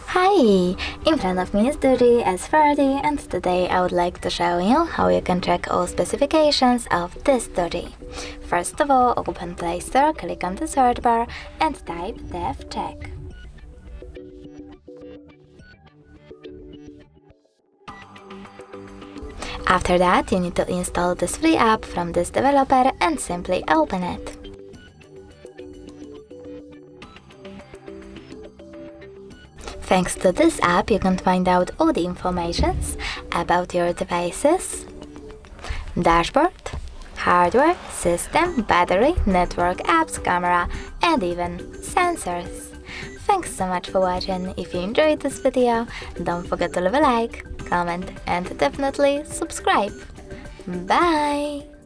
Hi! In front of me is Doogee S40, and today I would like to show you how you can check all specifications of this Doogee. First of all, open Play Store, click on the search bar and type DevCheck. After that, you need to install this free app from this developer and simply open it. Thanks to this app, you can find out all the informations about your devices, dashboard, hardware, system, battery, network, apps, camera, and even sensors. Thanks so much for watching. If you enjoyed this video, don't forget to leave a like, comment, and definitely subscribe. Bye!